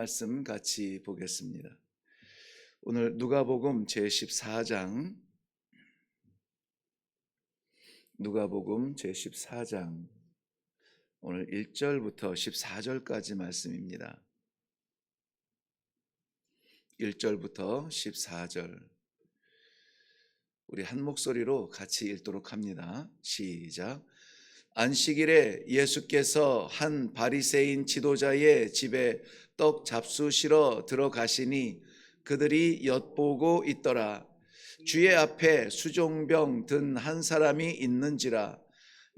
말씀 같이 보겠습니다. 오늘 누가복음 제14장 오늘 1절부터 14절까지 말씀입니다. 1절부터 14절 우리 한 목소리로 같이 읽도록 합니다. 시작. 안식일에 예수께서 한 바리새인 지도자의 집에 떡 잡수시러 들어가시니 그들이 엿보고 있더라. 주의 앞에 수종병 든 한 사람이 있는지라.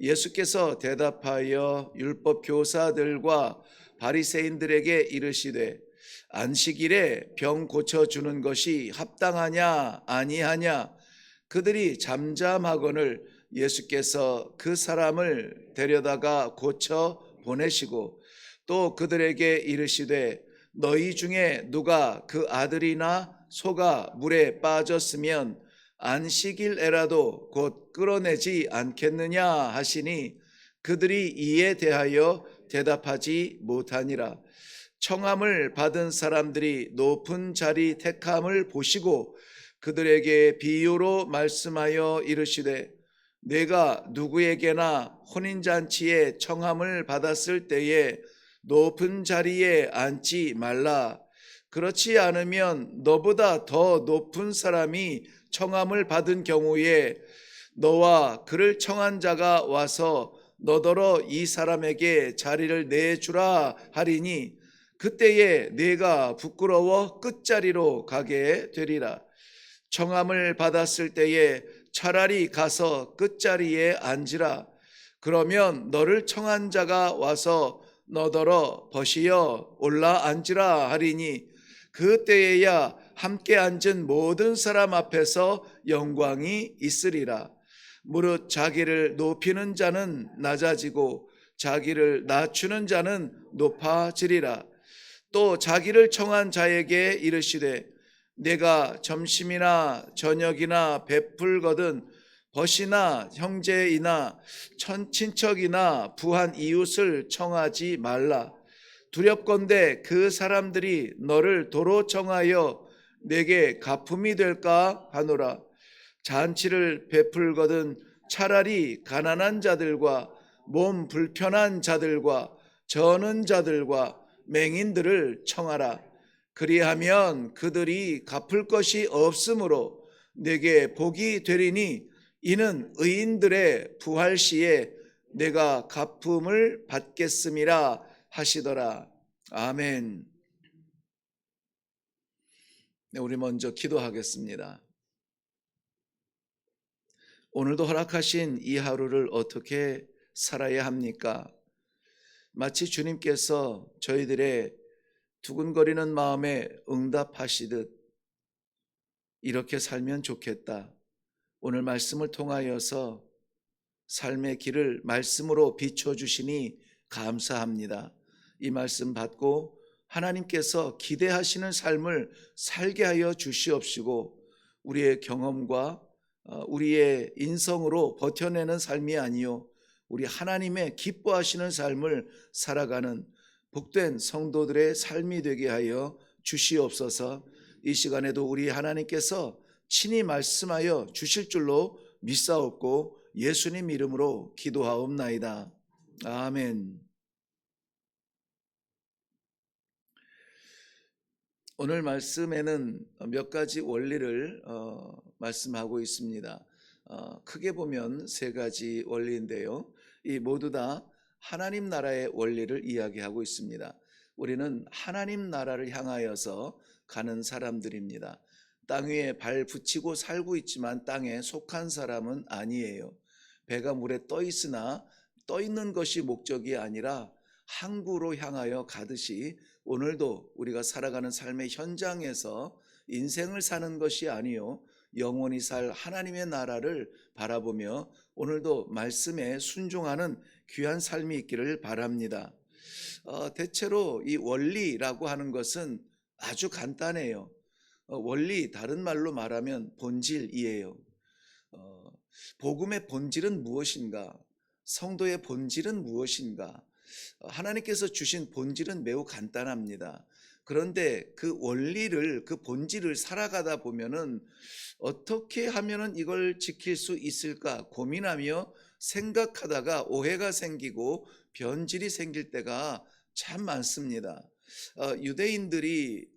예수께서 대답하여 율법 교사들과 바리새인들에게 이르시되 안식일에 병 고쳐 주는 것이 합당하냐 아니하냐. 그들이 잠잠하거늘 예수께서 그 사람을 데려다가 고쳐 보내시고 또 그들에게 이르시되 너희 중에 누가 그 아들이나 소가 물에 빠졌으면 안식일에라도 곧 끌어내지 않겠느냐 하시니 그들이 이에 대하여 대답하지 못하니라. 청함을 받은 사람들이 높은 자리 택함을 보시고 그들에게 비유로 말씀하여 이르시되 내가 누구에게나 혼인잔치에 청함을 받았을 때에 높은 자리에 앉지 말라. 그렇지 않으면 너보다 더 높은 사람이 청함을 받은 경우에 너와 그를 청한 자가 와서 너더러 이 사람에게 자리를 내주라 하리니 그때에 네가 부끄러워 끝자리로 가게 되리라. 청함을 받았을 때에 차라리 가서 끝자리에 앉으라. 그러면 너를 청한 자가 와서 너더러 버시어 올라 앉으라 하리니 그때에야 함께 앉은 모든 사람 앞에서 영광이 있으리라. 무릇 자기를 높이는 자는 낮아지고 자기를 낮추는 자는 높아지리라. 또 자기를 청한 자에게 이르시되 내가 점심이나 저녁이나 베풀거든 벗이나 형제이나 친척이나 부한 이웃을 청하지 말라. 두렵건대 그 사람들이 너를 도로 청하여 내게 가품이 될까 하노라. 잔치를 베풀거든 차라리 가난한 자들과 몸 불편한 자들과 저는 자들과 맹인들을 청하라. 그리하면 그들이 갚을 것이 없으므로 내게 복이 되리니 이는 의인들의 부활 시에 내가 갚음을 받겠음이라 하시더라. 아멘. 네, 우리 먼저 기도하겠습니다. 오늘도 허락하신 이 하루를 어떻게 살아야 합니까? 마치 주님께서 저희들의 두근거리는 마음에 응답하시듯 이렇게 살면 좋겠다. 오늘 말씀을 통하여서 삶의 길을 말씀으로 비춰주시니 감사합니다. 이 말씀 받고 하나님께서 기대하시는 삶을 살게 하여 주시옵시고 우리의 경험과 우리의 인성으로 버텨내는 삶이 아니요 우리 하나님의 기뻐하시는 삶을 살아가는 복된 성도들의 삶이 되게 하여 주시옵소서. 이 시간에도 우리 하나님께서 친히 말씀하여 주실 줄로 믿사옵고 예수님 이름으로 기도하옵나이다. 아멘. 오늘 말씀에는 몇 가지 원리를 말씀하고 있습니다. 크게 보면 세 가지 원리인데요. 이 모두 다 하나님 나라의 원리를 이야기하고 있습니다. 우리는 하나님 나라를 향하여서 가는 사람들입니다. 땅 위에 발 붙이고 살고 있지만 땅에 속한 사람은 아니에요. 배가 물에 떠 있으나 떠 있는 것이 목적이 아니라 항구로 향하여 가듯이 오늘도 우리가 살아가는 삶의 현장에서 인생을 사는 것이 아니요 영원히 살 하나님의 나라를 바라보며 오늘도 말씀에 순종하는 귀한 삶이 있기를 바랍니다. 대체로 이 원리라고 하는 것은 아주 간단해요. 원리 다른 말로 말하면 본질이에요. 복음의 본질은 무엇인가? 성도의 본질은 무엇인가? 하나님께서 주신 본질은 매우 간단합니다. 그런데 그 원리를, 그 본질을 살아가다 보면은 어떻게 하면은 이걸 지킬 수 있을까 고민하며 생각하다가 오해가 생기고 변질이 생길 때가 참 많습니다. 유대인들이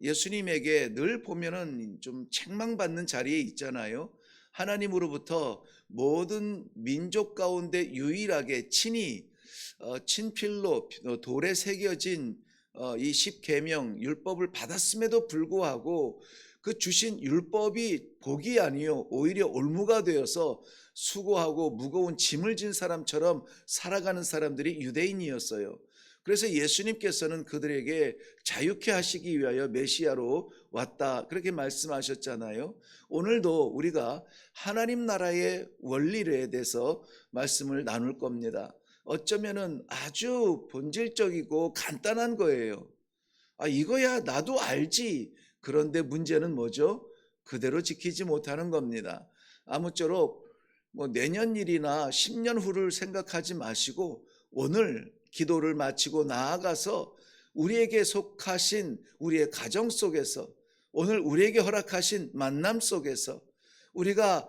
예수님에게 늘 보면은 좀 책망받는 자리에 있잖아요. 하나님으로부터 모든 민족 가운데 유일하게 친히 친필로 돌에 새겨진 이 십계명 율법을 받았음에도 불구하고 그 주신 율법이 복이 아니요 오히려 올무가 되어서 수고하고 무거운 짐을 진 사람처럼 살아가는 사람들이 유대인이었어요. 그래서 예수님께서는 그들에게 자유케 하시기 위하여 메시아로 왔다 그렇게 말씀하셨잖아요. 오늘도 우리가 하나님 나라의 원리에 대해서 말씀을 나눌 겁니다. 어쩌면은 아주 본질적이고 간단한 거예요. 이거야 나도 알지. 그런데 문제는 뭐죠? 그대로 지키지 못하는 겁니다. 아무쪼록 내년 일이나 10년 후를 생각하지 마시고 오늘 기도를 마치고 나아가서 우리에게 속하신 우리의 가정 속에서 오늘 우리에게 허락하신 만남 속에서 우리가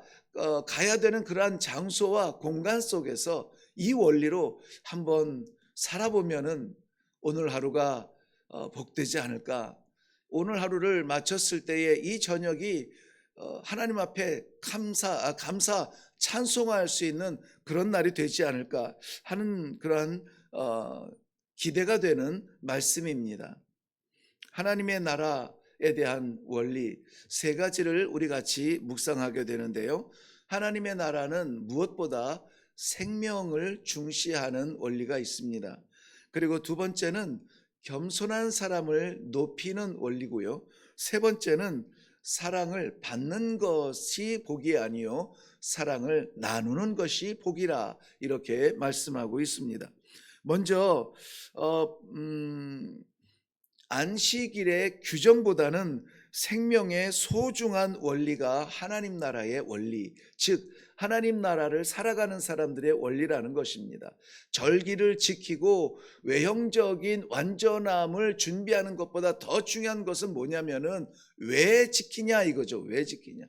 가야 되는 그러한 장소와 공간 속에서 이 원리로 한번 살아보면은 오늘 하루가 복되지 않을까. 오늘 하루를 마쳤을 때에 이 저녁이 하나님 앞에 감사, 찬송할 수 있는 그런 날이 되지 않을까 하는 그러한 기대가 되는 말씀입니다. 하나님의 나라에 대한 원리 세 가지를 우리 같이 묵상하게 되는데요. 하나님의 나라는 무엇보다 생명을 중시하는 원리가 있습니다. 그리고 두 번째는 겸손한 사람을 높이는 원리고요. 세 번째는 사랑을 받는 것이 복이 아니요 사랑을 나누는 것이 복이라 이렇게 말씀하고 있습니다. 먼저 안식일의 규정보다는 생명의 소중한 원리가 하나님 나라의 원리, 즉 하나님 나라를 살아가는 사람들의 원리라는 것입니다. 절기를 지키고 외형적인 완전함을 준비하는 것보다 더 중요한 것은 뭐냐면은 왜 지키냐 이거죠. 왜 지키냐.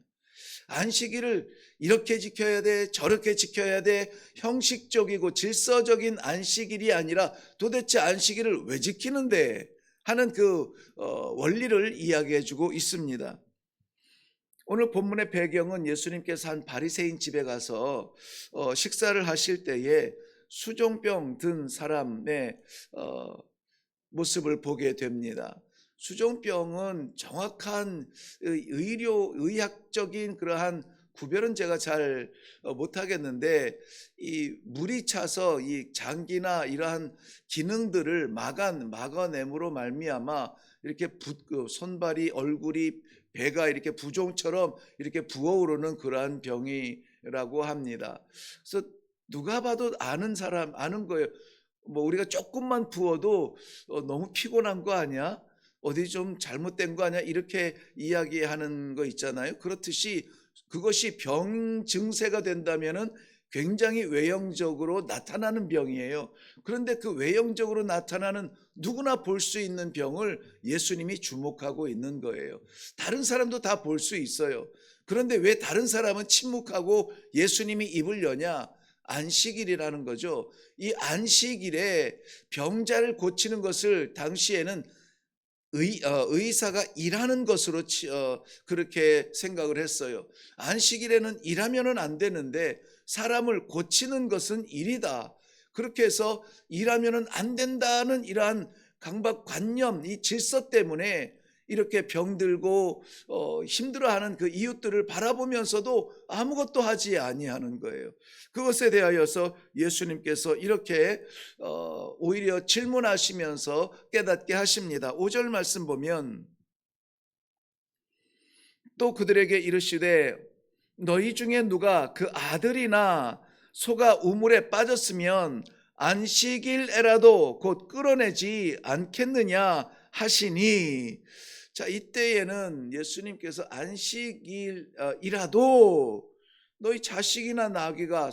안식일을 이렇게 지켜야 돼, 저렇게 지켜야 돼, 형식적이고 질서적인 안식일이 아니라 도대체 안식일을 왜 지키는데 하는 그 원리를 이야기해 주고 있습니다. 오늘 본문의 배경은 예수님께서 한 바리새인 집에 가서 식사를 하실 때에 수종병 든 사람의 모습을 보게 됩니다. 수종병은 정확한 의학적인 그러한 구별은 제가 잘 못하겠는데 이 물이 차서 이 장기나 이러한 기능들을 막아냄으로 말미암아 이렇게 손발이 얼굴이 배가 이렇게 부종처럼 이렇게 부어오르는 그러한 병이라고 합니다. 그래서 누가 봐도 아는 사람 아는 거예요. 우리가 조금만 부어도 너무 피곤한 거 아니야? 어디 좀 잘못된 거 아니야? 이렇게 이야기하는 거 있잖아요. 그렇듯이 그것이 병 증세가 된다면은 굉장히 외형적으로 나타나는 병이에요. 그런데 그 외형적으로 나타나는 누구나 볼 수 있는 병을 예수님이 주목하고 있는 거예요. 다른 사람도 다 볼 수 있어요. 그런데 왜 다른 사람은 침묵하고 예수님이 입을 여냐? 안식일이라는 거죠. 이 안식일에 병자를 고치는 것을 당시에는 의사가 일하는 것으로 그렇게 생각을 했어요. 안식일에는 일하면은 안 되는데 사람을 고치는 것은 일이다. 그렇게 해서 일하면은 안 된다는 이러한 강박관념, 이 질서 때문에 이렇게 병들고 힘들어하는 그 이웃들을 바라보면서도 아무것도 하지 아니하는 거예요. 그것에 대하여서 예수님께서 이렇게 오히려 질문하시면서 깨닫게 하십니다. 5절 말씀 보면 또 그들에게 이르시되 너희 중에 누가 그 아들이나 소가 우물에 빠졌으면 안식일에라도 곧 끌어내지 않겠느냐 하시니, 자 이때에는 예수님께서 안식일이라도 너희 자식이나 나귀가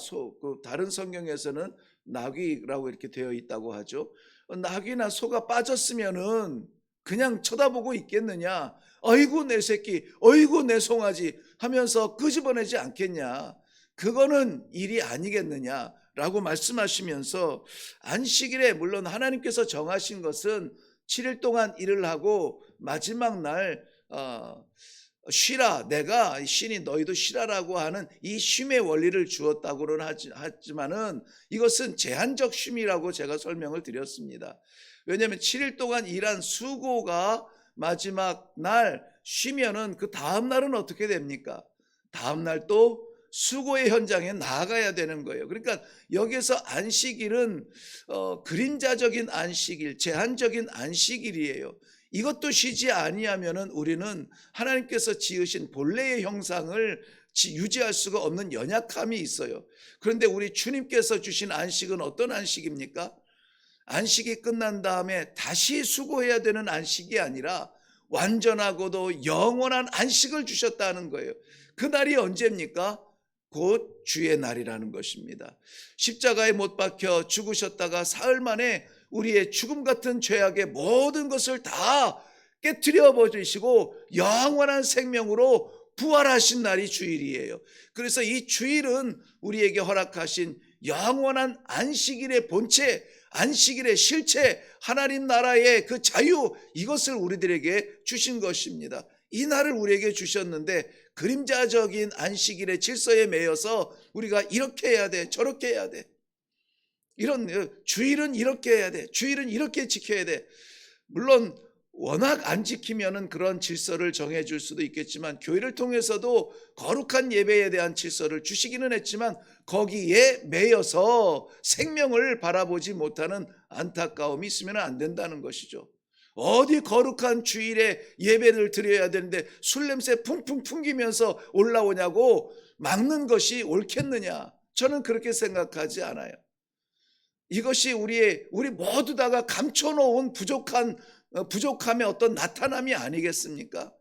다른 성경에서는 나귀라고 이렇게 되어 있다고 하죠. 나귀나 소가 빠졌으면은 그냥 쳐다보고 있겠느냐? 어이구 내 새끼, 어이구 내 송아지 하면서 끄집어내지 않겠냐? 그거는 일이 아니겠느냐라고 말씀하시면서, 안식일에 물론 하나님께서 정하신 것은 7일 동안 일을 하고 마지막 날 쉬라, 내가 신이 너희도 쉬라라고 하는 이 쉼의 원리를 주었다고는 하지만은 이것은 제한적 쉼이라고 제가 설명을 드렸습니다. 왜냐하면 7일 동안 일한 수고가 마지막 날 쉬면은 그 다음 날은 어떻게 됩니까? 다음 날 또 수고의 현장에 나아가야 되는 거예요. 그러니까 여기서 안식일은 그림자적인 안식일, 제한적인 안식일이에요. 이것도 쉬지 아니하면은 우리는 하나님께서 지으신 본래의 형상을 유지할 수가 없는 연약함이 있어요. 그런데 우리 주님께서 주신 안식은 어떤 안식입니까? 안식이 끝난 다음에 다시 수고해야 되는 안식이 아니라 완전하고도 영원한 안식을 주셨다는 거예요. 그 날이 언제입니까? 곧 주의 날이라는 것입니다. 십자가에 못 박혀 죽으셨다가 사흘 만에 우리의 죽음 같은 죄악의 모든 것을 다 깨트려 버리시고 영원한 생명으로 부활하신 날이 주일이에요. 그래서 이 주일은 우리에게 허락하신 영원한 안식일의 본체, 안식일의 실체, 하나님 나라의 그 자유, 이것을 우리들에게 주신 것입니다. 이 날을 우리에게 주셨는데 그림자적인 안식일의 질서에 매여서 우리가 이렇게 해야 돼, 저렇게 해야 돼, 이런 주일은 이렇게 해야 돼, 주일은 이렇게 지켜야 돼. 물론 워낙 안 지키면은 그런 질서를 정해줄 수도 있겠지만, 교회를 통해서도 거룩한 예배에 대한 질서를 주시기는 했지만 거기에 매여서 생명을 바라보지 못하는 안타까움이 있으면 안 된다는 것이죠. 어디 거룩한 주일에 예배를 드려야 되는데 술 냄새 풍풍 풍기면서 올라오냐고 막는 것이 옳겠느냐? 저는 그렇게 생각하지 않아요. 이것이 우리 모두 다가 감춰놓은 부족함의 어떤 나타남이 아니겠습니까?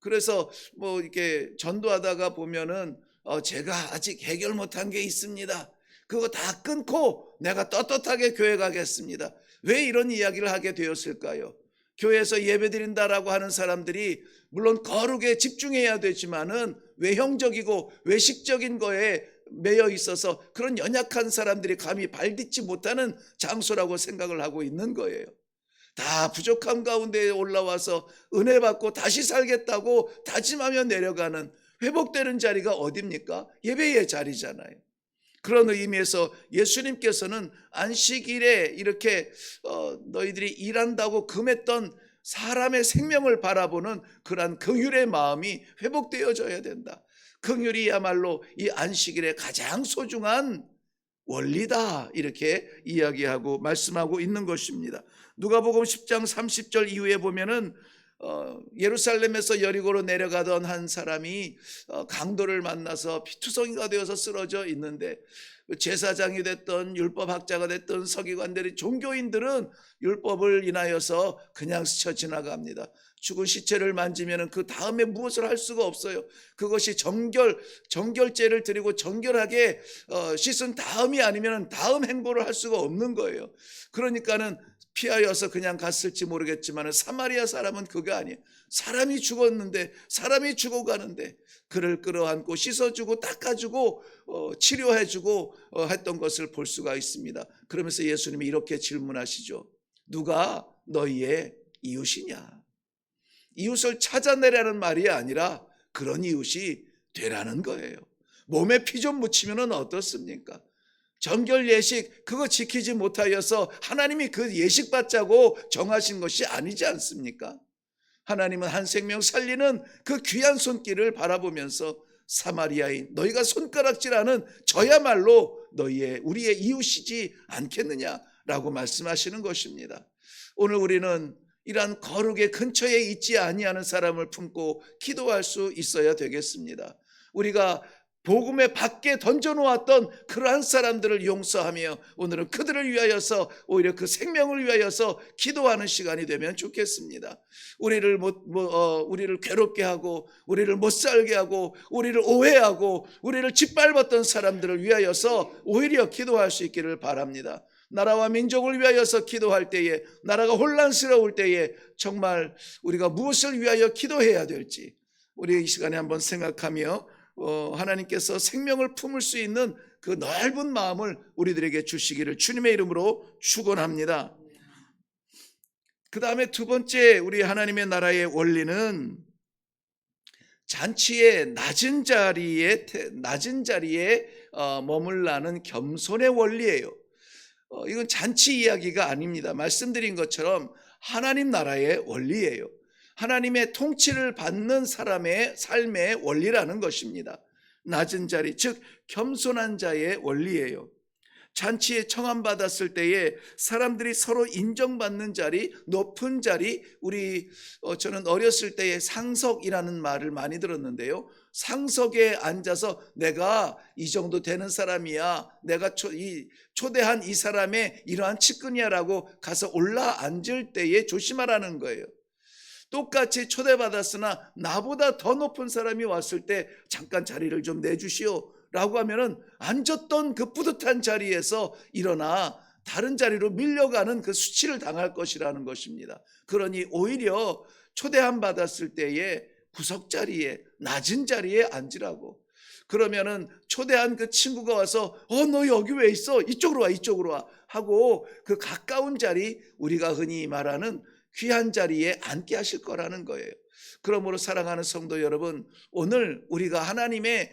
그래서 뭐 이렇게 전도하다가 보면은 제가 아직 해결 못한 게 있습니다. 그거 다 끊고 내가 떳떳하게 교회 가겠습니다. 왜 이런 이야기를 하게 되었을까요? 교회에서 예배드린다라고 하는 사람들이 물론 거룩에 집중해야 되지만은 외형적이고 외식적인 거에 매여 있어서 그런 연약한 사람들이 감히 발딛지 못하는 장소라고 생각을 하고 있는 거예요. 다 부족함 가운데 올라와서 은혜 받고 다시 살겠다고 다짐하며 내려가는, 회복되는 자리가 어디입니까? 예배의 자리잖아요. 그런 의미에서 예수님께서는 안식일에 이렇게 너희들이 일한다고 금했던 사람의 생명을 바라보는 그러한 긍휼의 마음이 회복되어져야 된다. 긍휼이야말로 이 안식일의 가장 소중한 원리다, 이렇게 이야기하고 말씀하고 있는 것입니다. 누가복음 10장 30절 이후에 보면은 예루살렘에서 여리고로 내려가던 한 사람이 강도를 만나서 피투성이가 되어서 쓰러져 있는데, 제사장이 됐던 율법학자가 됐던 서기관들이, 종교인들은 율법을 인하여서 그냥 스쳐 지나갑니다. 죽은 시체를 만지면 그 다음에 무엇을 할 수가 없어요. 그것이 정결제를 드리고 정결하게 씻은 다음이 아니면 다음 행보를 할 수가 없는 거예요. 그러니까는 피하여서 그냥 갔을지 모르겠지만 사마리아 사람은 그거 아니에요. 사람이 죽었는데, 사람이 죽어가는데 그를 끌어안고 씻어주고 닦아주고 치료해주고 했던 것을 볼 수가 있습니다. 그러면서 예수님이 이렇게 질문하시죠. 누가 너희의 이웃이냐? 이웃을 찾아내라는 말이 아니라 그런 이웃이 되라는 거예요. 몸에 피 좀 묻히면 어떻습니까? 정결 예식 그거 지키지 못하여서 하나님이 그 예식 받자고 정하신 것이 아니지 않습니까? 하나님은 한 생명 살리는 그 귀한 손길을 바라보면서 사마리아인 너희가 손가락질하는 저야말로 우리의 이웃이지 않겠느냐라고 말씀하시는 것입니다. 오늘 우리는 이러한 거룩의 근처에 있지 아니하는 사람을 품고 기도할 수 있어야 되겠습니다. 우리가 복음의 밖에 던져놓았던 그러한 사람들을 용서하며 오늘은 그들을 위하여서, 오히려 그 생명을 위하여서 기도하는 시간이 되면 좋겠습니다. 우리를 괴롭게 하고 우리를 못 살게 하고 우리를 오해하고 우리를 짓밟았던 사람들을 위하여서 오히려 기도할 수 있기를 바랍니다. 나라와 민족을 위하여서 기도할 때에, 나라가 혼란스러울 때에 정말 우리가 무엇을 위하여 기도해야 될지 우리 이 시간에 한번 생각하며 하나님께서 생명을 품을 수 있는 그 넓은 마음을 우리들에게 주시기를 주님의 이름으로 축원합니다. 그 다음에 두 번째 우리 하나님의 나라의 원리는 잔치의 낮은 자리에 머물라는 겸손의 원리예요. 이건 잔치 이야기가 아닙니다. 말씀드린 것처럼 하나님 나라의 원리예요. 하나님의 통치를 받는 사람의 삶의 원리라는 것입니다. 낮은 자리, 즉 겸손한 자의 원리예요. 잔치에 청함받았을 때에 사람들이 서로 인정받는 자리, 높은 자리, 저는 어렸을 때에 상석이라는 말을 많이 들었는데요. 상석에 앉아서 내가 이 정도 되는 사람이야, 내가 초대한 이 사람의 이러한 측근이야라고 가서 올라 앉을 때에 조심하라는 거예요. 똑같이 초대받았으나 나보다 더 높은 사람이 왔을 때 잠깐 자리를 좀 내주시오 라고 하면은 앉았던 그 뿌듯한 자리에서 일어나 다른 자리로 밀려가는 그 수치를 당할 것이라는 것입니다. 그러니 오히려 초대함 받았을 때에 구석자리에, 낮은 자리에 앉으라고. 그러면은 초대한 그 친구가 와서 너 여기 왜 있어? 이쪽으로 와 하고 그 가까운 자리, 우리가 흔히 말하는 귀한 자리에 앉게 하실 거라는 거예요. 그러므로 사랑하는 성도 여러분, 오늘 우리가 하나님의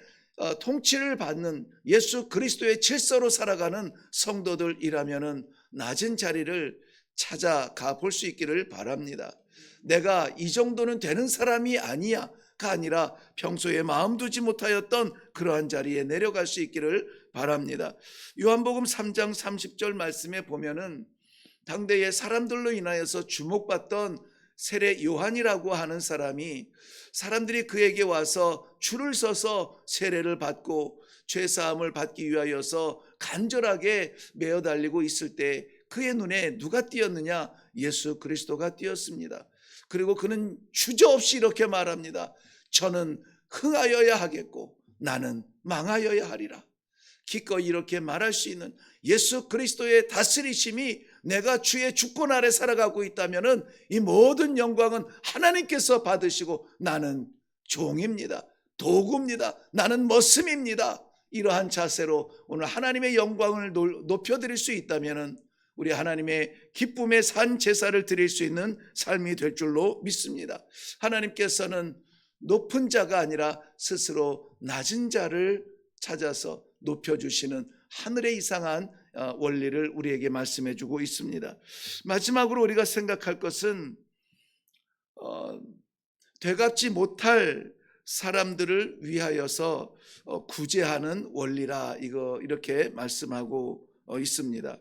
통치를 받는 예수 그리스도의 질서로 살아가는 성도들이라면은 낮은 자리를 찾아가 볼 수 있기를 바랍니다. 내가 이 정도는 되는 사람이 아니야가 아니라 평소에 마음 두지 못하였던 그러한 자리에 내려갈 수 있기를 바랍니다. 요한복음 3장 30절 말씀에 보면은 당대의 사람들로 인하여서 주목받던 세례 요한이라고 하는 사람이 사람들이 그에게 와서 줄을 서서 세례를 받고 죄사함을 받기 위하여서 간절하게 매어 달리고 있을 때 그의 눈에 누가 띄었느냐? 예수 그리스도가 띄었습니다. 그리고 그는 주저없이 이렇게 말합니다. 저는 흥하여야 하겠고 나는 망하여야 하리라. 기꺼이 이렇게 말할 수 있는 예수 그리스도의 다스리심이 내가 주의 주권 아래 살아가고 있다면 이 모든 영광은 하나님께서 받으시고 나는 종입니다. 도구입니다. 나는 머슴입니다. 이러한 자세로 오늘 하나님의 영광을 높여드릴 수 있다면 우리 하나님의 기쁨의 산 제사를 드릴 수 있는 삶이 될 줄로 믿습니다. 하나님께서는 높은 자가 아니라 스스로 낮은 자를 찾아서 높여주시는 하늘의 이상한 원리를 우리에게 말씀해 주고 있습니다. 마지막으로 우리가 생각할 것은 되갚지 못할 사람들을 위하여서 구제하는 원리라 이렇게 말씀하고 있습니다.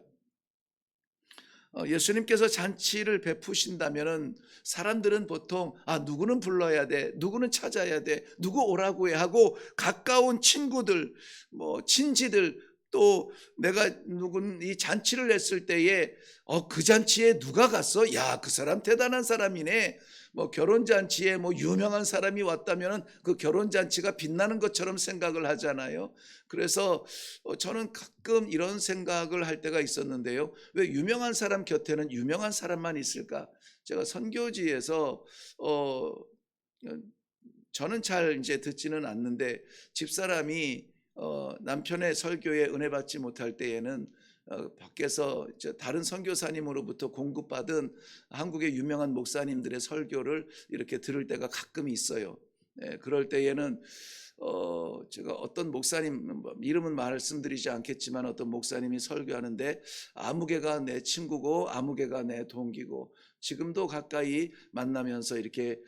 예수님께서 잔치를 베푸신다면은 사람들은 보통 누구는 불러야 돼, 누구는 찾아야 돼, 누구 오라고 해 하고 가까운 친구들, 친지들 또 내가 이 잔치를 했을 때에 그 잔치에 누가 갔어? 야, 그 사람 대단한 사람이네. 결혼잔치에 유명한 사람이 왔다면 그 결혼잔치가 빛나는 것처럼 생각을 하잖아요. 그래서 저는 가끔 이런 생각을 할 때가 있었는데요. 왜 유명한 사람 곁에는 유명한 사람만 있을까? 제가 선교지에서 저는 잘 이제 듣지는 않는데 집사람이 남편의 설교에 은혜 받지 못할 때에는 밖에서 다른 선교사님으로부터 공급받은 한국의 유명한 목사님들의 설교를 이렇게 들을 때가 가끔 있어요. 그럴 때에는 제가 어떤 목사님 이름은 말씀드리지 않겠지만 어떤 목사님이 설교하는데 아무개가 내 친구고 아무개가 내 동기고 지금도 가까이 만나면서 이렇게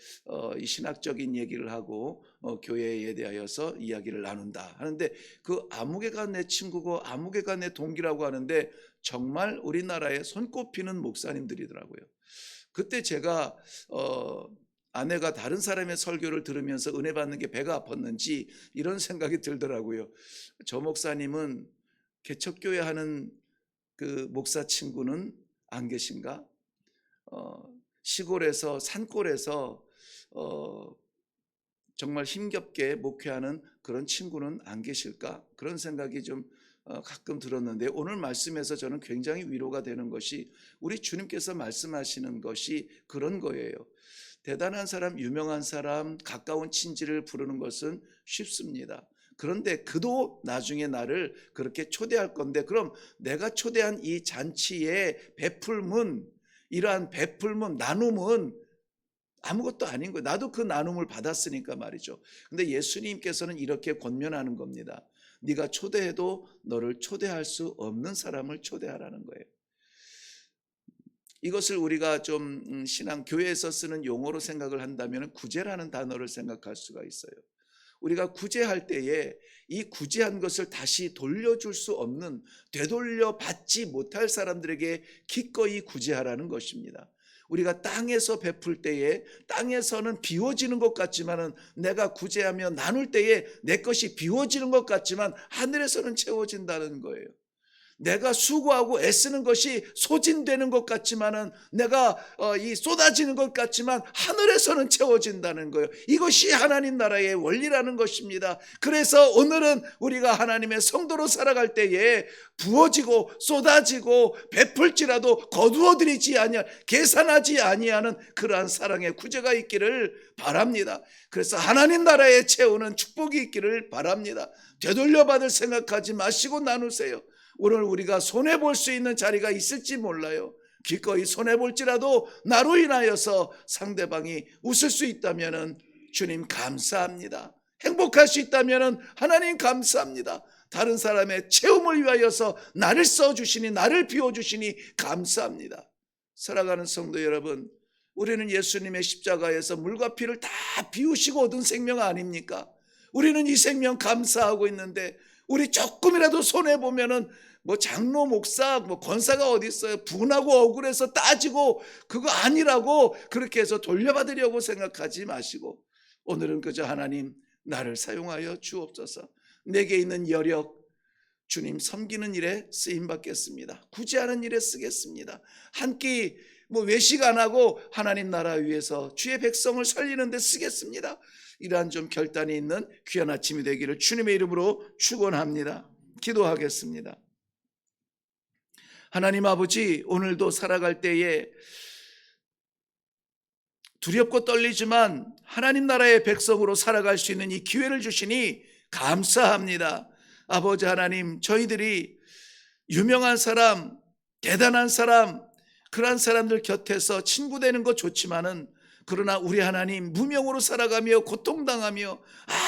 이 신학적인 얘기를 하고 교회에 대하여서 이야기를 나눈다 하는데 그 아무개가 내 친구고 아무개가 내 동기라고 하는데 정말 우리나라에 손꼽히는 목사님들이더라고요. 그때 제가 아내가 다른 사람의 설교를 들으면서 은혜 받는 게 배가 아팠는지 이런 생각이 들더라고요. 저 목사님은 개척교회 하는 그 목사 친구는 안 계신가? 시골에서 산골에서 정말 힘겹게 목회하는 그런 친구는 안 계실까? 그런 생각이 좀 가끔 들었는데 오늘 말씀에서 저는 굉장히 위로가 되는 것이 우리 주님께서 말씀하시는 것이 그런 거예요. 대단한 사람, 유명한 사람, 가까운 친지를 부르는 것은 쉽습니다. 그런데 그도 나중에 나를 그렇게 초대할 건데 그럼 내가 초대한 이 잔치의 베풀문, 이러한 베풀문, 나눔은 아무것도 아닌 거예요. 나도 그 나눔을 받았으니까 말이죠. 근데 예수님께서는 이렇게 권면하는 겁니다. 네가 초대해도 너를 초대할 수 없는 사람을 초대하라는 거예요. 이것을 우리가 좀 신앙 교회에서 쓰는 용어로 생각을 한다면 구제라는 단어를 생각할 수가 있어요. 우리가 구제할 때에 이 구제한 것을 다시 돌려줄 수 없는, 되돌려 받지 못할 사람들에게 기꺼이 구제하라는 것입니다. 우리가 땅에서 베풀 때에 땅에서는 비워지는 것 같지만은 내가 구제하며 나눌 때에 내 것이 비워지는 것 같지만 하늘에서는 채워진다는 거예요. 내가 수고하고 애쓰는 것이 소진되는 것 같지만은 내가 이 쏟아지는 것 같지만 하늘에서는 채워진다는 거예요. 이것이 하나님 나라의 원리라는 것입니다. 그래서 오늘은 우리가 하나님의 성도로 살아갈 때에 부어지고 쏟아지고 베풀지라도 거두어들이지 아니하, 계산하지 아니하는 그러한 사랑의 구제가 있기를 바랍니다. 그래서 하나님 나라에 채우는 축복이 있기를 바랍니다. 되돌려받을 생각하지 마시고 나누세요. 오늘 우리가 손해볼 수 있는 자리가 있을지 몰라요. 기꺼이 손해볼지라도 나로 인하여서 상대방이 웃을 수 있다면 주님 감사합니다. 행복할 수 있다면 하나님 감사합니다. 다른 사람의 체험을 위하여서 나를 써주시니, 나를 비워주시니 감사합니다. 살아가는 성도 여러분, 우리는 예수님의 십자가에서 물과 피를 다 비우시고 얻은 생명 아닙니까? 우리는 이 생명 감사하고 있는데 우리 조금이라도 손해보면은 장로, 목사, 권사가 어디 있어요? 분하고 억울해서 따지고 그거 아니라고 그렇게 해서 돌려받으려고 생각하지 마시고 오늘은 그저 하나님 나를 사용하여 주옵소서. 내게 있는 여력 주님 섬기는 일에 쓰임받겠습니다. 구제하는 일에 쓰겠습니다. 한 끼 외식 안 하고 하나님 나라 위해서 주의 백성을 살리는 데 쓰겠습니다. 이러한 좀 결단이 있는 귀한 아침이 되기를 주님의 이름으로 축원합니다. 기도하겠습니다. 하나님 아버지, 오늘도 살아갈 때에 두렵고 떨리지만 하나님 나라의 백성으로 살아갈 수 있는 이 기회를 주시니 감사합니다. 아버지 하나님, 저희들이 유명한 사람, 대단한 사람, 그러한 사람들 곁에서 친구 되는 것 좋지만은 그러나 우리 하나님 무명으로 살아가며 고통당하며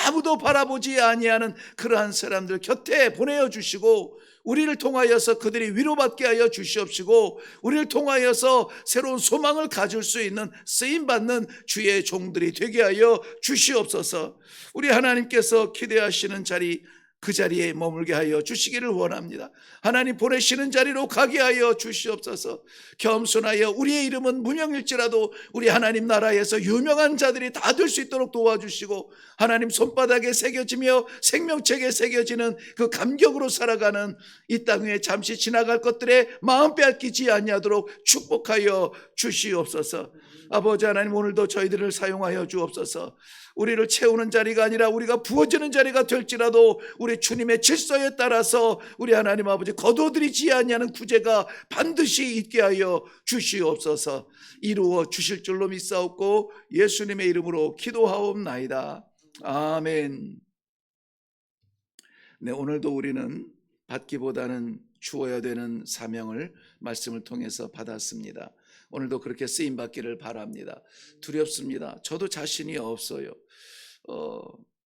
아무도 바라보지 아니하는 그러한 사람들 곁에 보내어 주시고 우리를 통하여서 그들이 위로받게 하여 주시옵시고 우리를 통하여서 새로운 소망을 가질 수 있는 쓰임받는 주의 종들이 되게 하여 주시옵소서. 우리 하나님께서 기대하시는 자리, 그 자리에 머물게 하여 주시기를 원합니다. 하나님 보내시는 자리로 가게 하여 주시옵소서. 겸손하여 우리의 이름은 무명일지라도 우리 하나님 나라에서 유명한 자들이 다 될 수 있도록 도와주시고 하나님 손바닥에 새겨지며 생명책에 새겨지는 그 감격으로 살아가는 이 땅 위에 잠시 지나갈 것들에 마음 빼앗기지 아니하도록 축복하여 주시옵소서. 아버지 하나님, 오늘도 저희들을 사용하여 주옵소서. 우리를 채우는 자리가 아니라 우리가 부어지는 자리가 될지라도 우리 주님의 질서에 따라서 우리 하나님 아버지 거둬들이지 아니하는 구제가 반드시 있게 하여 주시옵소서. 이루어 주실 줄로 믿사옵고 예수님의 이름으로 기도하옵나이다. 아멘. 네, 오늘도 우리는 받기보다는 주어야 되는 사명을 말씀을 통해서 받았습니다. 오늘도 그렇게 쓰임받기를 바랍니다. 두렵습니다. 저도 자신이 없어요.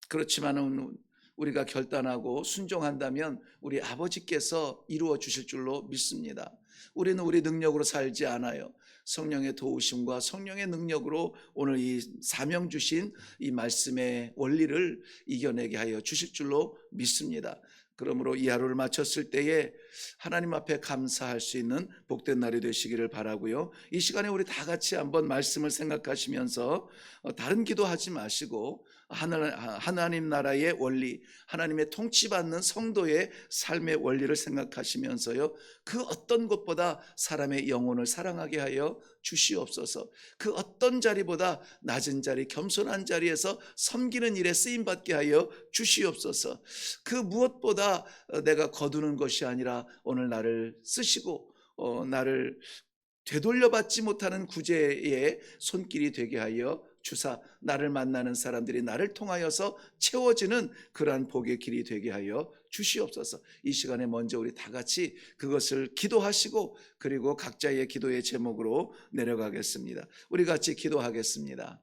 그렇지만 우리가 결단하고 순종한다면 우리 아버지께서 이루어 주실 줄로 믿습니다. 우리는 우리 능력으로 살지 않아요. 성령의 도우심과 성령의 능력으로 오늘 이 사명 주신 이 말씀의 원리를 이겨내게 하여 주실 줄로 믿습니다. 그러므로 이 하루를 마쳤을 때에 하나님 앞에 감사할 수 있는 복된 날이 되시기를 바라고요. 이 시간에 우리 다 같이 한번 말씀을 생각하시면서 다른 기도하지 마시고 하나님 나라의 원리, 하나님의 통치받는 성도의 삶의 원리를 생각하시면서요, 그 어떤 것보다 사람의 영혼을 사랑하게 하여 주시옵소서. 그 어떤 자리보다 낮은 자리, 겸손한 자리에서 섬기는 일에 쓰임 받게 하여 주시옵소서. 그 무엇보다 내가 거두는 것이 아니라 오늘 나를 쓰시고 나를 되돌려받지 못하는 구제의 손길이 되게 하여 주사, 나를 만나는 사람들이 나를 통하여서 채워지는 그러한 복의 길이 되게 하여 주시옵소서. 이 시간에 먼저 우리 다 같이 그것을 기도하시고 그리고 각자의 기도의 제목으로 내려가겠습니다. 우리 같이 기도하겠습니다.